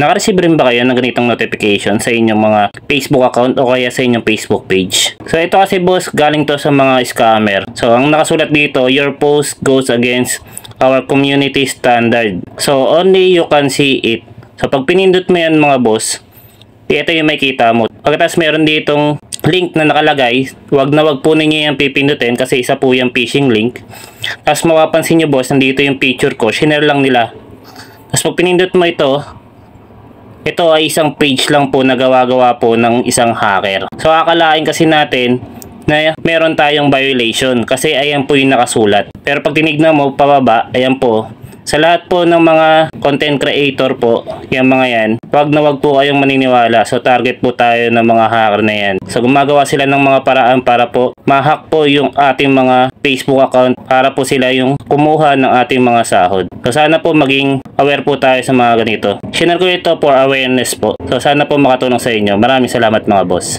Naka-receive rin ba kayo ng ganitong notification sa inyong mga Facebook account o kaya sa inyong Facebook page? So ito kasi boss, galing to sa mga scammer. So ang nakasulat dito, your post goes against our community standard. So only you can see it. So pag pinindot mo yan mga boss, ito yung makikita mo. Pagkatapos meron ditong link na nakalagay, wag na wag po ninyo yung pipindutin kasi isa po yung phishing link. Tapos mapapansin nyo boss, nandito yung picture ko, share lang nila. Tapos pag pinindot mo ito ay isang page lang po na gawa-gawa po ng isang hacker. So akalain kasi natin na meron tayong violation kasi ayan po yung nakasulat. Pero pag tinignan mo pababa, ayan po. Sa lahat po ng mga content creator po, yung mga yan, wag na wag po kayong maniniwala. So target po tayo ng mga hacker na yan. So gumagawa sila ng mga paraan para po ma-hack po yung ating mga Facebook account para po sila yung kumuha ng ating mga sahod. So sana po maging aware po tayo sa mga ganito. Share ko ito for awareness po. So sana po makatulong sa inyo. Maraming salamat mga boss.